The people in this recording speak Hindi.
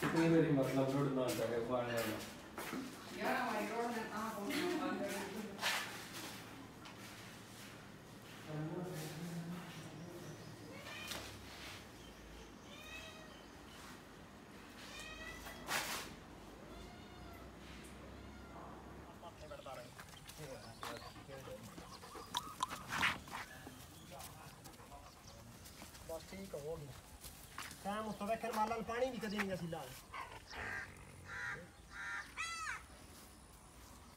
कितनी मेरी मतलब ढूंढना होता है पानी वाला यार हमारी रोड में कहाँ पहुँचना बंद है बस ठीक हो गया टाइम उस वक्त माला पानी भी कभी नहीं सी ला